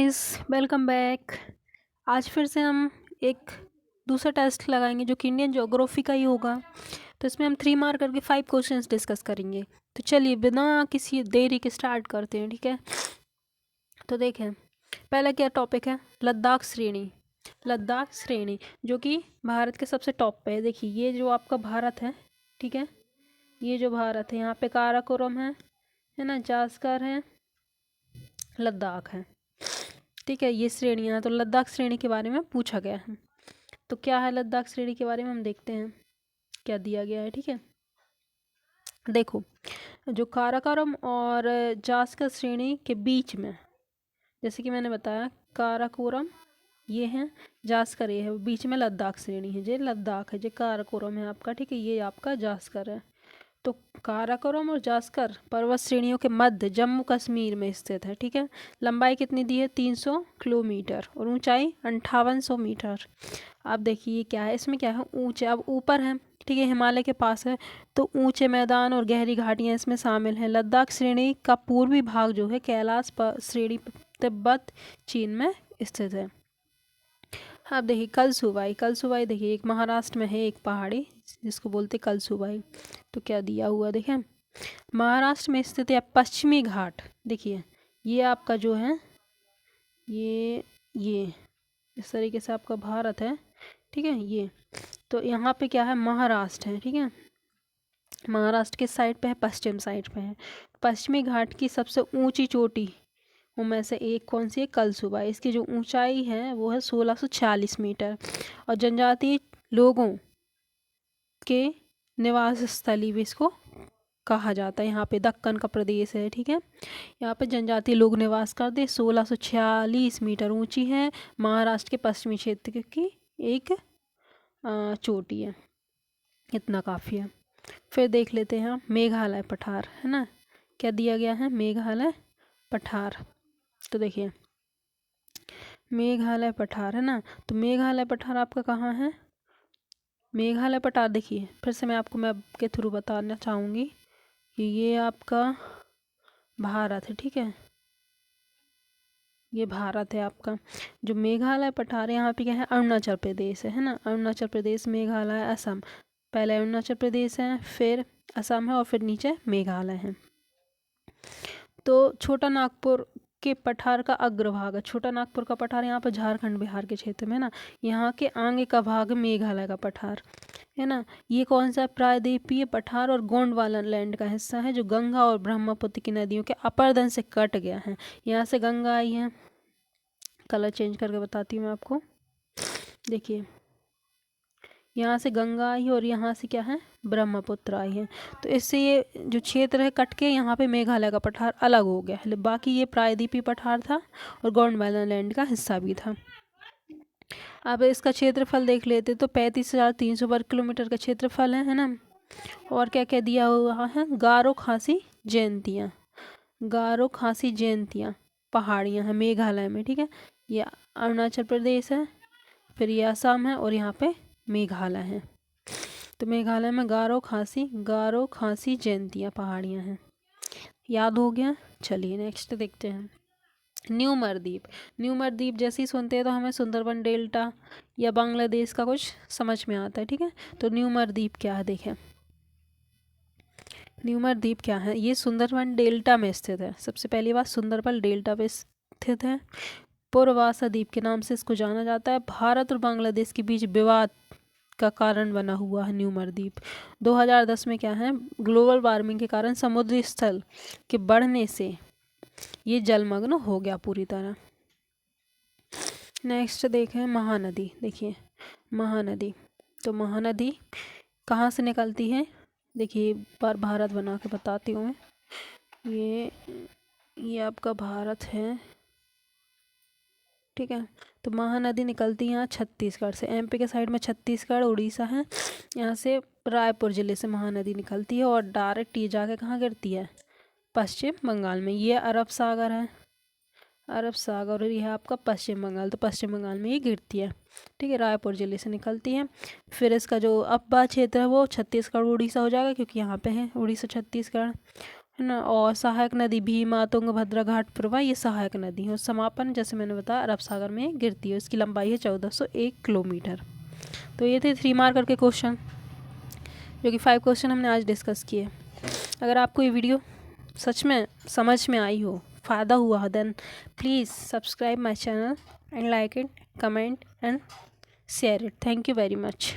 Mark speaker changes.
Speaker 1: Guys, welcome back. आज फिर से हम एक दूसरा टेस्ट लगाएंगे जो कि इंडियन ज्योग्राफी का ही होगा। तो इसमें हम 3 मार्क करके 5 क्वेश्चंस डिस्कस करेंगे। तो चलिए बिना किसी देरी के स्टार्ट करते हैं, ठीक है। तो देखें, पहला क्या टॉपिक है, लद्दाख श्रेणी। लद्दाख श्रेणी जो कि भारत के सबसे टॉप पे है। देखिए ये जो आपका भारत है, ठीक है, ये जो भारत है, यहाँ पे काराकोरम है ना, जास्कर है, लद्दाख है, ठीक है। ये श्रेणियाँ, तो लद्दाख श्रेणी के बारे में पूछा गया है। तो क्या है लद्दाख श्रेणी के बारे में हम देखते हैं क्या दिया गया है, ठीक है। देखो, जो काराकोरम और जास्कर श्रेणी के बीच में, जैसे कि मैंने बताया, काराकोरम ये है, जास्कर ये है, बीच में लद्दाख श्रेणी है। ये लद्दाख है, ये काराकोरम है आपका, ठीक है, ये आपका जास्कर है। तो काराकोरम और जास्कर पर्वत श्रेणियों के मध्य जम्मू कश्मीर में स्थित है, ठीक है। लंबाई कितनी दी है, 300 किलोमीटर, और ऊंचाई 5800 मीटर। अब देखिए क्या है, इसमें क्या है, ऊंचे, अब ऊपर है, ठीक है, हिमालय के पास है, तो ऊंचे मैदान और गहरी घाटियां इसमें शामिल हैं। लद्दाख श्रेणी का पूर्वी भाग जो है कैलाश श्रेणी तिब्बत चीन में स्थित है। अब देखिए कलसुबाई, कलसुबाई देखिए एक महाराष्ट्र में है, एक पहाड़ी जिसको बोलते कलसुबाई। तो क्या दिया हुआ देखें, महाराष्ट्र में स्थित है पश्चिमी घाट। देखिए ये आपका जो है, ये इस तरीके से आपका भारत है, ठीक है। ये तो यहाँ पे क्या है, महाराष्ट्र है, ठीक है, महाराष्ट्र के साइड पे है, पश्चिम साइड पे है। पश्चिमी घाट की सबसे ऊंची चोटी उनमें से एक कौन सी है, कलसुबाई। इसकी जो ऊंचाई है वो है 1640 मीटर, और जनजातीय लोगों के निवास स्थली भी इसको कहा जाता है। यहाँ पे दक्कन का प्रदेश है, ठीक है, यहाँ पे जनजातीय लोग निवास करते। 1646 मीटर ऊंची है, महाराष्ट्र के पश्चिमी क्षेत्र की एक चोटी है, इतना काफ़ी है। फिर देख लेते हैं हम मेघालय पठार, है ना, क्या दिया गया है, मेघालय पठार। तो देखिए मेघालय पठार है ना, तो मेघालय पठार आपका कहाँ है, मेघालय पठार देखिए फिर से मैं आपको मैप के थ्रू बताना चाहूँगी कि ये आपका भारत है, ठीक है, ये भारत है आपका। जो मेघालय पठार है यहाँ पे क्या है, अरुणाचल प्रदेश है ना, अरुणाचल प्रदेश, मेघालय, असम। पहले अरुणाचल प्रदेश है, फिर असम है, और फिर नीचे मेघालय है। तो छोटा नागपुर के पठार का अग्रभाग है, छोटा नागपुर का पठार यहाँ पर झारखंड बिहार के क्षेत्र में ना, यहाँ के आगे का भाग मेघालय का पठार है ना। ये कौन सा, प्रायद्वीपीय पठार और गोंडवाना लैंड का हिस्सा है, जो गंगा और ब्रह्मपुत्र की नदियों के अपर्दन से कट गया है। यहाँ से गंगा आई है, कलर चेंज करके बताती हूँ मैं आपको। देखिए यहाँ से गंगा आई है और यहाँ से क्या है, ब्रह्मपुत्र आई है। तो इससे ये जो क्षेत्र है कट के यहाँ पे मेघालय का पठार अलग हो गया है। बाकी ये प्रायद्वीपीय पठार था और गोंडवाना लैंड का हिस्सा भी था। अब इसका क्षेत्रफल देख लेते, तो 35,300 वर्ग किलोमीटर का क्षेत्रफल है ना। और क्या क्या दिया हुआ है, गारो खासी जयंतियाँ, गारो खासी जयंतियाँ पहाड़ियाँ हैं मेघालय में, ठीक है। ये अरुणाचल प्रदेश है, फिर ये असम है, और यहाँ पे मेघालय है। तो मेघालय में गारो खासी जयंतियाँ पहाड़ियाँ हैं, याद हो गया। चलिए नेक्स्ट देखते हैं, न्यूमर द्वीप। न्यूमर द्वीप जैसे ही सुनते हैं तो हमें सुंदरबन डेल्टा या बांग्लादेश का कुछ समझ में आता है, ठीक है। तो न्यूमर द्वीप क्या है, देखें न्यूमर द्वीप क्या है, ये सुंदरबन डेल्टा में स्थित है। सबसे पहली बात, सुंदरबन डेल्टा में स्थित है। पूर्वासा द्वीप के नाम से इसको जाना जाता है। भारत और बांग्लादेश के बीच विवाद का कारण बना हुआ है न्यूमर द्वीप। 2010 में क्या है, ग्लोबल वार्मिंग के कारण समुद्री स्थल के बढ़ने से ये जलमग्न हो गया पूरी तरह। नेक्स्ट देखें महानदी। देखिए महानदी, तो महानदी कहाँ से निकलती है, देखिए पर भारत बना के बताती हूँ मैं। ये आपका भारत है, ठीक है। तो महानदी निकलती है यहाँ छत्तीसगढ़ से, एमपी के साइड में छत्तीसगढ़ उड़ीसा है, यहाँ से रायपुर ज़िले से महानदी निकलती है और डायरेक्ट ये जाके कहाँ गिरती है, पश्चिम बंगाल में। ये अरब सागर है, अरब सागर, और ये है आपका पश्चिम बंगाल। तो पश्चिम बंगाल में ये गिरती है, ठीक है, रायपुर ज़िले से निकलती है। फिर इसका जो अब्बा क्षेत्र है वो छत्तीसगढ़ उड़ीसा हो जाएगा, क्योंकि यहाँ पे है उड़ीसा छत्तीसगढ़, है ना। और सहायक नदी भीमा, तुंगभद्रा, घाटप्रभा, ये सहायक नदी है। और समापन जैसे मैंने बताया अरब सागर में गिरती है। इसकी लंबाई है 1401 किलोमीटर। तो ये थे 3 मार्कर के क्वेश्चन, जो कि 5 क्वेश्चन हमने आज डिस्कस किए। अगर आपको ये वीडियो सच में समझ में आई हो, फ़ायदा हुआ, then please subscribe my channel and like it, comment and share it. Thank you very much.